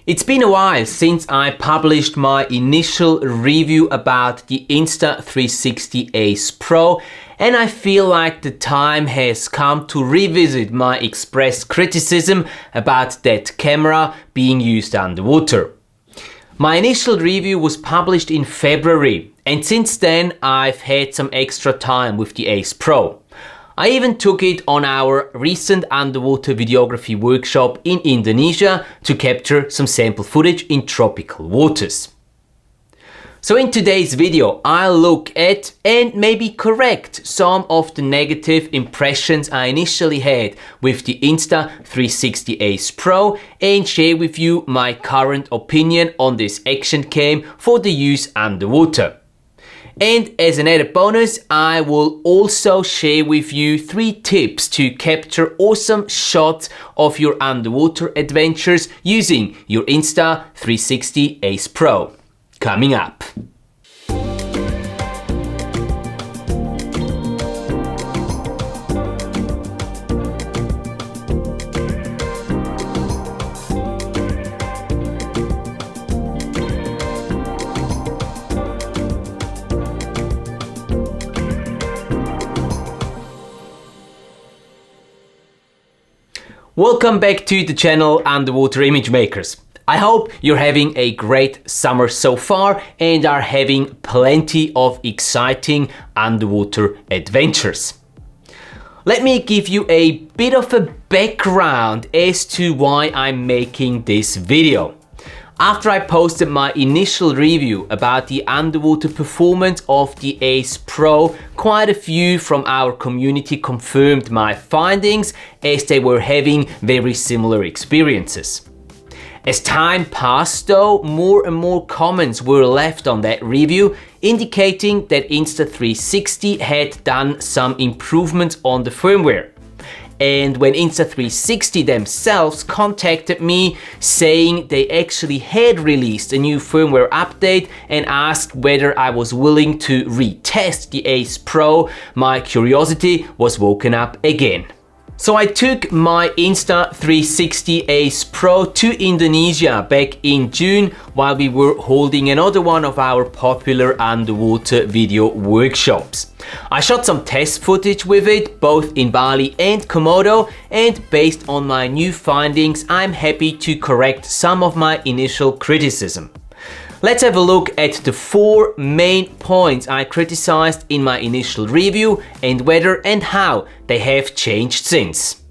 It's been a while since I published my initial review about the Insta360 Ace Pro, and I feel like the time has come to revisit my expressed criticism about that camera being used underwater. My initial review was published in February, and since then I've had some extra time with the Ace Pro. I even took it on our recent underwater videography workshop in Indonesia to capture some sample footage in tropical waters. So in today's video, I'll look at and maybe correct some of the negative impressions I initially had with the Insta360 Ace Pro and share with you my current opinion on this action cam for the use underwater. And as an added bonus, I will also share with you 3 tips to capture awesome shots of your underwater adventures using your Insta360 Ace Pro. Coming up. Welcome back to the channel Underwater Image Makers. I hope you're having a great summer so far and are having plenty of exciting underwater adventures. Let me give you a bit of a background as to why I'm making this video. After I posted my initial review about the underwater performance of the Ace Pro, quite a few from our community confirmed my findings as they were having very similar experiences. As time passed though, more and more comments were left on that review, indicating that Insta360 had done some improvements on the firmware. And when Insta360 themselves contacted me saying they actually had released a new firmware update and asked whether I was willing to retest the Ace Pro, my curiosity was woken up again. So I took my Insta360 Ace Pro to Indonesia back in June while we were holding another one of our popular underwater video workshops. I shot some test footage with it, both in Bali and Komodo, and based on my new findings, I'm happy to correct some of my initial criticism. Let's have a look at the 4 main points I criticized in my initial review and whether and how they have changed since.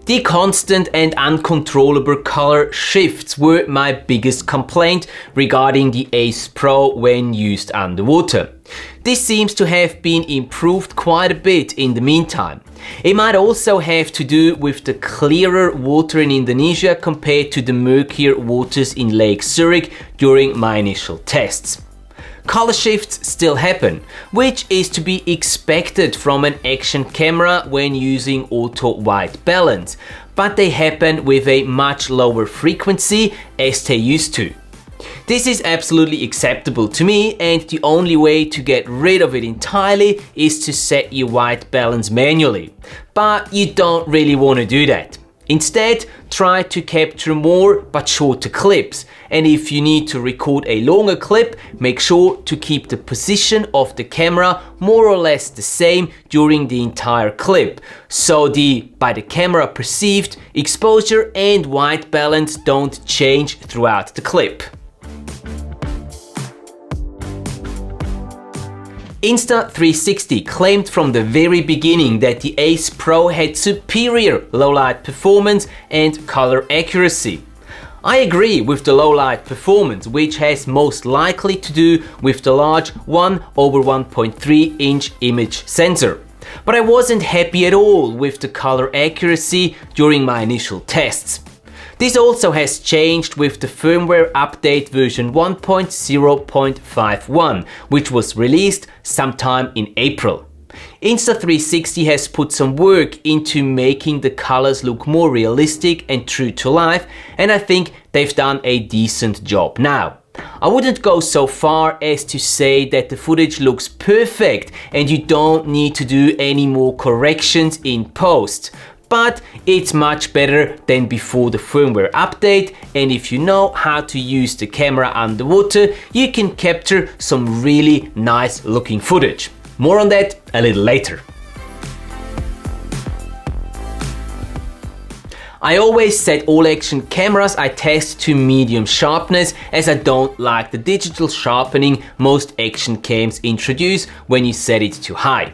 The constant and uncontrollable color shifts were my biggest complaint regarding the Ace Pro when used underwater. This seems to have been improved quite a bit in the meantime. It might also have to do with the clearer water in Indonesia compared to the murkier waters in Lake Zurich during my initial tests. Color shifts still happen, which is to be expected from an action camera when using auto white balance, but they happen with a much lower frequency as they used to. This is absolutely acceptable to me, and the only way to get rid of it entirely is to set your white balance manually. But you don't really want to do that. Instead, try to capture more but shorter clips, and if you need to record a longer clip, make sure to keep the position of the camera more or less the same during the entire clip, so the, by the camera perceived, exposure and white balance don't change throughout the clip. Insta360 claimed from the very beginning that the Ace Pro had superior low-light performance and color accuracy. I agree with the low-light performance, which has most likely to do with the large 1/1.3 inch image sensor. But I wasn't happy at all with the color accuracy during my initial tests. This also has changed with the firmware update version 1.0.51, which was released sometime in April. Insta360 has put some work into making the colors look more realistic and true to life, and I think they've done a decent job now. I wouldn't go so far as to say that the footage looks perfect and you don't need to do any more corrections in post. but it's much better than before the firmware update, and if you know how to use the camera underwater, you can capture some really nice looking footage. More on that a little later. I always set all action cameras I test to medium sharpness, as I don't like the digital sharpening most action cams introduce when you set it too high.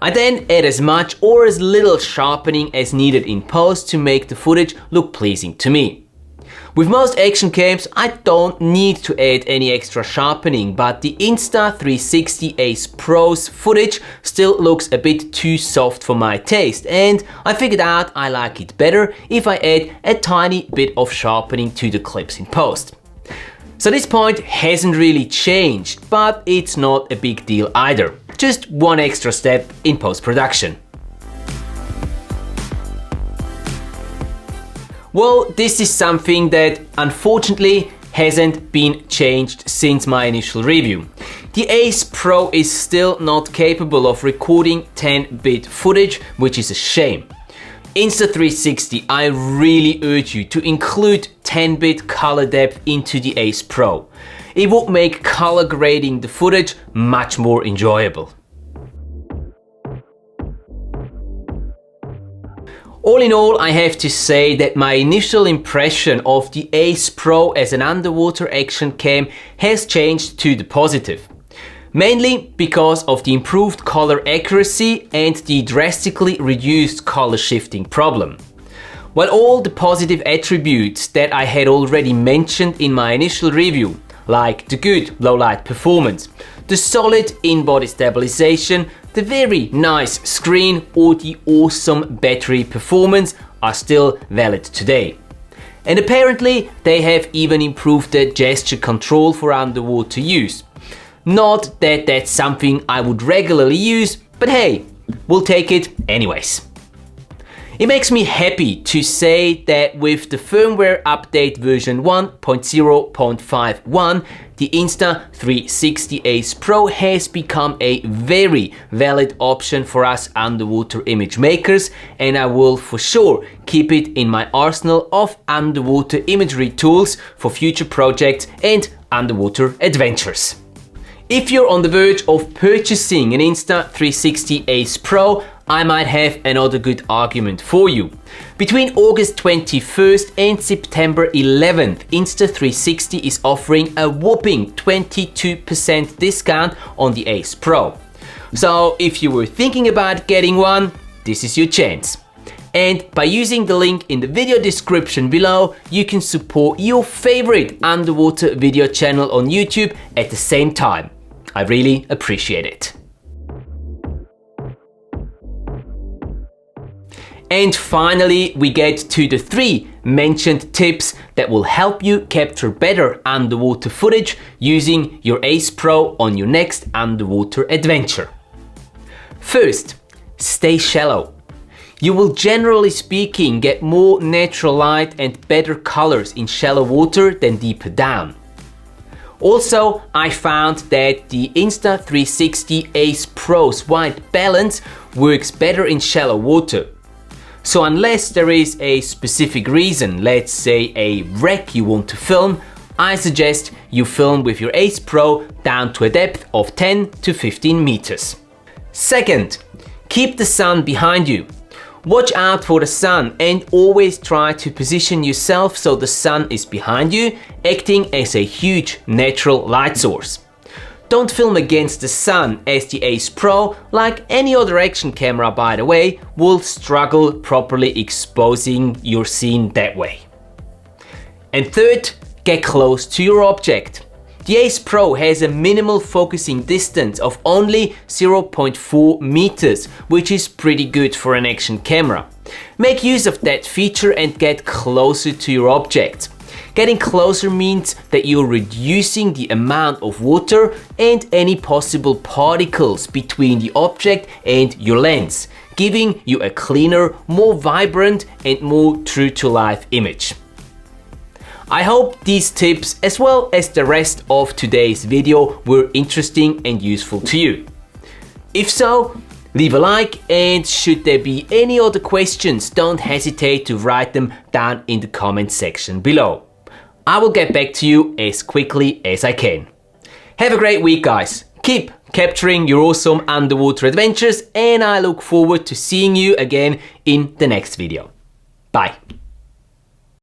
I then add as much or as little sharpening as needed in post to make the footage look pleasing to me. With most action cams, I don't need to add any extra sharpening, but the Insta360 Ace Pro's footage still looks a bit too soft for my taste, and I figured out I like it better if I add a tiny bit of sharpening to the clips in post. So this point hasn't really changed, but it's not a big deal either. Just one extra step in post-production. Well, this is something that unfortunately hasn't been changed since my initial review. The Ace Pro is still not capable of recording 10-bit footage, which is a shame. Insta360, I really urge you to include 10-bit color depth into the Ace Pro. It would make color grading the footage much more enjoyable. All in all, I have to say that my initial impression of the Ace Pro as an underwater action cam has changed to the positive. Mainly because of the improved color accuracy and the drastically reduced color shifting problem. While all the positive attributes that I had already mentioned in my initial review, like the good low light performance, the solid in-body stabilization, the very nice screen or the awesome battery performance are still valid today. And apparently they have even improved the gesture control for underwater use. Not that that's something I would regularly use, but hey, we'll take it anyways. It makes me happy to say that with the firmware update version 1.0.51, the Insta360 Ace Pro has become a very valid option for us underwater image makers, and I will for sure keep it in my arsenal of underwater imagery tools for future projects and underwater adventures. If you're on the verge of purchasing an Insta360 Ace Pro, I might have another good argument for you. Between August 21st and September 11th, Insta360 is offering a whopping 22% discount on the Ace Pro. So if you were thinking about getting one, this is your chance. And by using the link in the video description below, you can support your favorite underwater video channel on YouTube at the same time. I really appreciate it. And finally, we get to the 3 mentioned tips that will help you capture better underwater footage using your Ace Pro on your next underwater adventure. First, stay shallow. You will generally speaking get more natural light and better colors in shallow water than deeper down. Also, I found that the Insta360 Ace Pro's white balance works better in shallow water. So unless there is a specific reason, let's say a wreck you want to film, I suggest you film with your Ace Pro down to a depth of 10 to 15 meters. Second, keep the sun behind you. Watch out for the sun and always try to position yourself so the sun is behind you, acting as a huge natural light source. Don't film against the sun, as the Ace Pro, like any other action camera by the way, will struggle properly exposing your scene that way. And third, get close to your object. The Ace Pro has a minimal focusing distance of only 0.4 meters, which is pretty good for an action camera. Make use of that feature and get closer to your object. Getting closer means that you're reducing the amount of water and any possible particles between the object and your lens, giving you a cleaner, more vibrant and more true-to-life image. I hope these tips, as well as the rest of today's video, were interesting and useful to you. If so, Leave a like, and should there be any other questions, don't hesitate to write them down in the comment section below. I will get back to you as quickly as I can. Have a great week, guys. Keep capturing your awesome underwater adventures, and I look forward to seeing you again in the next video. Bye.